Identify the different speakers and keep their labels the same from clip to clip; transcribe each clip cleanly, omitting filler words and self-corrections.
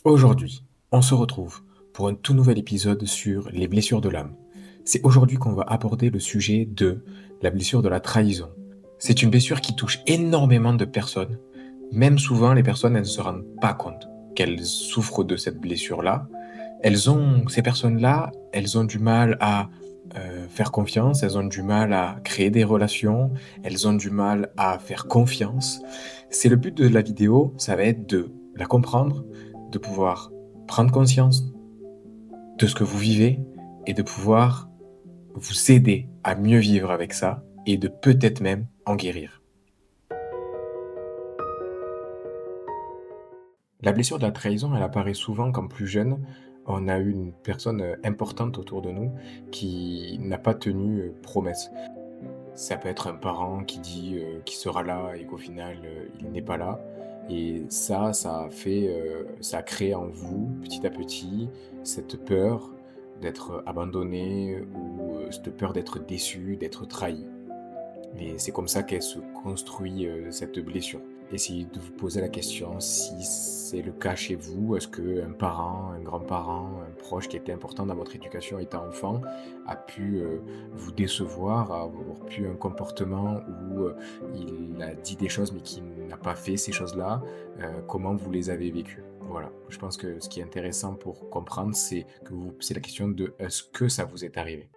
Speaker 1: Aujourd'hui, on se retrouve pour un tout nouvel épisode sur les blessures de l'âme. C'est aujourd'hui qu'on va aborder le sujet de la blessure de la trahison. C'est une blessure qui touche énormément de personnes. Même souvent, les personnes, elles ne se rendent pas compte qu'elles souffrent de cette blessure-là. Ces personnes-là, elles ont du mal à faire confiance, elles ont du mal à créer des relations, elles ont du mal à faire confiance. C'est le but de la vidéo, ça va être de la comprendre, de pouvoir prendre conscience de ce que vous vivez et de pouvoir vous aider à mieux vivre avec ça et de peut-être même en guérir. La blessure de la trahison, elle apparaît souvent quand plus jeune, on a eu une personne importante autour de nous qui n'a pas tenu promesse. Ça peut être un parent qui dit qu'il sera là et qu'au final il n'est pas là. Et ça a fait, ça a créé en vous, petit à petit, cette peur d'être abandonné ou cette peur d'être déçu, d'être trahi. Et c'est comme ça qu'elle se construit, cette blessure. Essayez de vous poser la question si c'est le cas chez vous. Est-ce qu'un parent, un grand-parent, un proche qui était important dans votre éducation étant enfant a pu, vous décevoir, a avoir pu un comportement où, il a dit des choses mais qui n'a pas fait ces choses-là? Comment vous les avez vécues? Voilà, je pense que ce qui est intéressant pour comprendre, c'est la question de: «Est-ce que ça vous est arrivé?»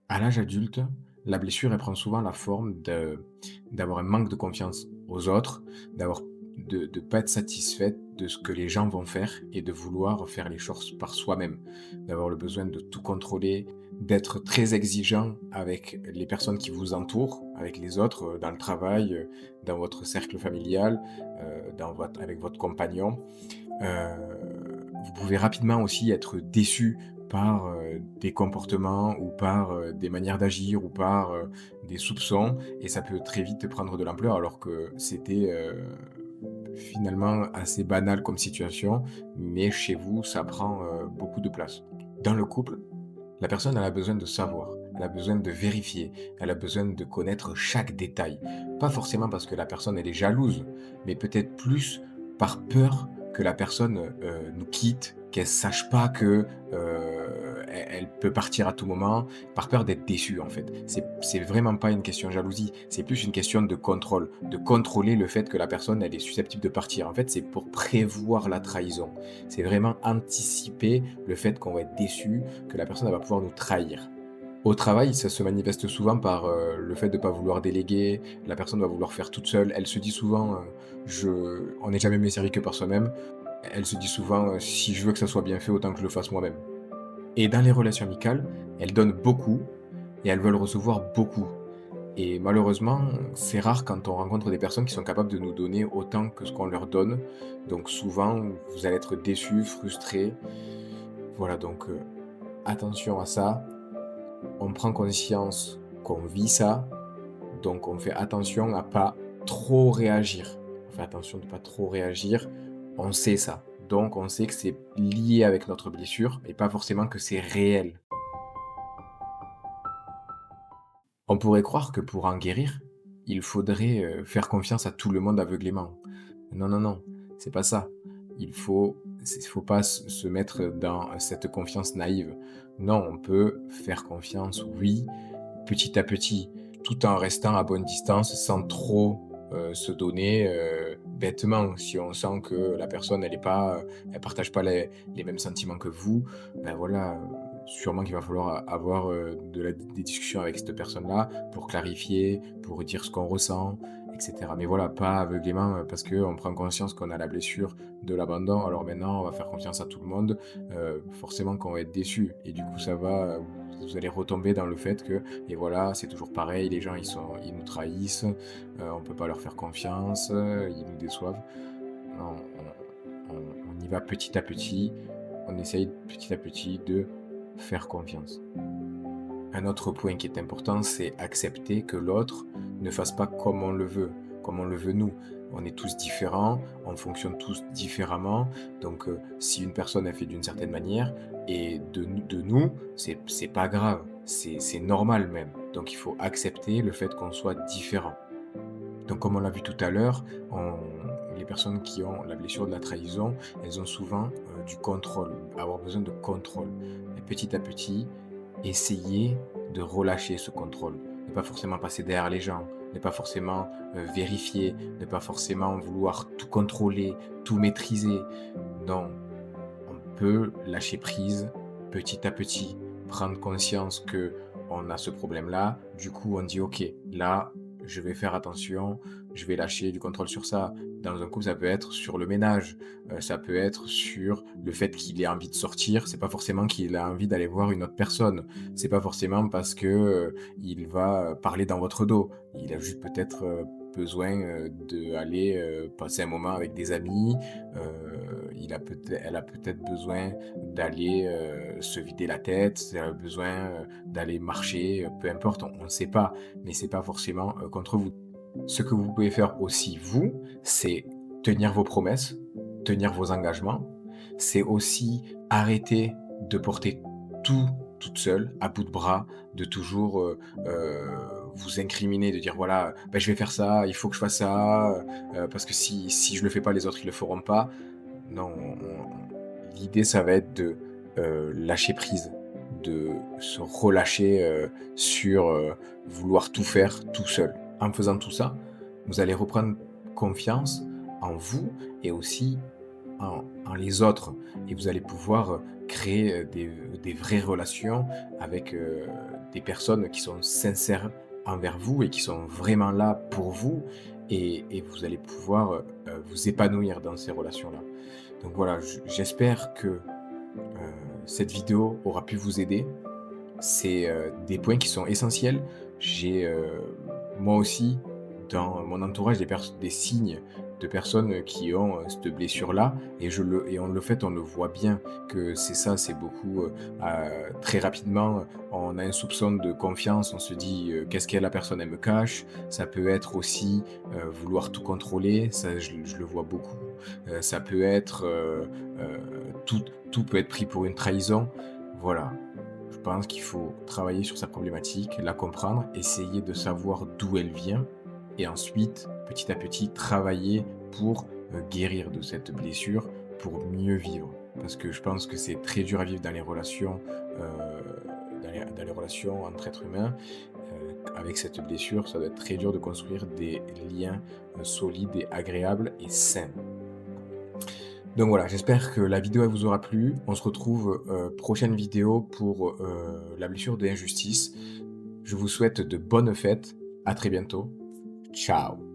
Speaker 1: À l'âge adulte, la blessure, elle prend souvent la forme d'avoir un manque de confiance aux autres, d'avoir de pas être satisfaite de ce que les gens vont faire et de vouloir faire les choses par soi-même, d'avoir le besoin de tout contrôler, d'être très exigeant avec les personnes qui vous entourent, avec les autres, dans le travail, dans votre cercle familial, avec votre compagnon. Vous pouvez rapidement aussi être déçu par, des comportements ou par, des manières d'agir ou par, des soupçons et ça peut très vite prendre de l'ampleur alors que c'était, finalement assez banal comme situation, mais chez vous, ça prend, beaucoup de place. Dans le couple, la personne, elle a besoin de savoir, elle a besoin de vérifier, elle a besoin de connaître chaque détail. Pas forcément parce que la personne, elle est jalouse, mais peut-être plus par peur que la personne, nous quitte, qu'elle sache pas que, elle peut partir à tout moment, par peur d'être déçue, en fait. C'est vraiment pas une question de jalousie, c'est plus une question de contrôle, de contrôler le fait que la personne, elle est susceptible de partir. En fait, c'est pour prévoir la trahison. C'est vraiment anticiper le fait qu'on va être déçu, que la personne elle va pouvoir nous trahir. Au travail, ça se manifeste souvent par, le fait de ne pas vouloir déléguer, la personne va vouloir faire toute seule. Elle se dit souvent, «Je on n'est jamais mieux servi que par soi-même». Elle se dit souvent, «Si je veux que ça soit bien fait, autant que je le fasse moi-même». Et dans les relations amicales, elles donnent beaucoup et elles veulent recevoir beaucoup. Et malheureusement, c'est rare quand on rencontre des personnes qui sont capables de nous donner autant que ce qu'on leur donne. Donc souvent, vous allez être déçus, frustrés. Voilà donc, attention à ça. On prend conscience qu'on vit ça, donc on fait attention à pas trop réagir. On fait attention de pas trop réagir, on sait ça. Donc on sait que c'est lié avec notre blessure et pas forcément que c'est réel. On pourrait croire que pour en guérir, il faudrait, faire confiance à tout le monde aveuglément. Non, non, non, c'est pas ça. Il faut pas se mettre dans cette confiance naïve. Non, on peut faire confiance, oui, petit à petit, tout en restant à bonne distance sans trop, se donner, bêtement. Si on sent que la personne elle partage pas les mêmes sentiments que vous, ben voilà, sûrement qu'il va falloir avoir, des discussions avec cette personne-là pour clarifier, pour dire ce qu'on ressent et cetera. Mais voilà, pas aveuglément, parce qu'on prend conscience qu'on a la blessure de l'abandon, alors maintenant on va faire confiance à tout le monde, forcément qu'on va être déçu et du coup ça va, vous allez retomber dans le fait que et voilà, c'est toujours pareil, les gens ils nous trahissent, on peut pas leur faire confiance, ils nous déçoivent. Non, on y va petit à petit, on essaye petit à petit de faire confiance. Un autre point qui est important, c'est accepter que l'autre ne fasse pas comme on le veut nous. On est tous différents, on fonctionne tous différemment. Donc, si une personne a fait d'une certaine manière et de nous, c'est pas grave, c'est normal même. Donc, il faut accepter le fait qu'on soit différent. Donc, comme on l'a vu tout à l'heure, les personnes qui ont la blessure de la trahison, elles ont souvent du contrôle, avoir besoin de contrôle. Et petit à petit, essayer de relâcher ce contrôle. Ne pas forcément passer derrière les gens, ne pas forcément vérifier, ne pas forcément vouloir tout contrôler, tout maîtriser. Non, on peut lâcher prise petit à petit, prendre conscience que on a ce problème-là. Du coup, on dit: «OK, là, je vais faire attention, je vais lâcher du contrôle sur ça». Dans un couple, ça peut être sur le ménage, ça peut être sur le fait qu'il ait envie de sortir. C'est pas forcément qu'il a envie d'aller voir une autre personne. C'est pas forcément parce que, il va parler dans votre dos. Il a juste peut-être, besoin, d'aller, passer un moment avec des amis. Elle a peut-être besoin d'aller, se vider la tête, elle a besoin, d'aller marcher, peu importe, on ne sait pas, mais c'est pas forcément, contre vous. Ce que vous pouvez faire aussi vous, c'est tenir vos promesses, tenir vos engagements. C'est aussi arrêter de porter tout toute seule, à bout de bras, de toujours, vous incriminer, de dire: «Voilà, bah, je vais faire ça, il faut que je fasse ça, parce que si je le fais pas, les autres, ils le feront pas». Non, l'idée, ça va être de, lâcher prise, de se relâcher, sur, vouloir tout faire tout seul. En faisant tout ça, vous allez reprendre confiance en vous et aussi en les autres et vous allez pouvoir, créer, des vraies relations avec, des personnes qui sont sincères envers vous et qui sont vraiment là pour vous et vous allez pouvoir, vous épanouir dans ces relations-là. Donc voilà, j'espère que, cette vidéo aura pu vous aider. C'est, des points qui sont essentiels. J'ai, moi aussi, dans mon entourage, des signes de personnes, qui ont, cette blessure-là et on le voit bien que c'est ça, c'est beaucoup, très rapidement, on a un soupçon de confiance, on se dit: «Qu'est-ce que la personne, elle me cache?» Ça peut être aussi, vouloir tout contrôler, ça je le vois beaucoup. Ça peut être, tout tout peut être pris pour une trahison. Voilà, je pense qu'il faut travailler sur sa problématique, la comprendre, essayer de savoir d'où elle vient et ensuite, petit à petit, travailler pour, guérir de cette blessure, pour mieux vivre. Parce que je pense que c'est très dur à vivre dans les relations, dans les relations entre êtres humains. Avec cette blessure, ça doit être très dur de construire des liens, solides et agréables et sains. Donc voilà, j'espère que la vidéo elle vous aura plu. On se retrouve, prochaine vidéo pour, la blessure de l'injustice. Je vous souhaite de bonnes fêtes. À très bientôt. Ciao.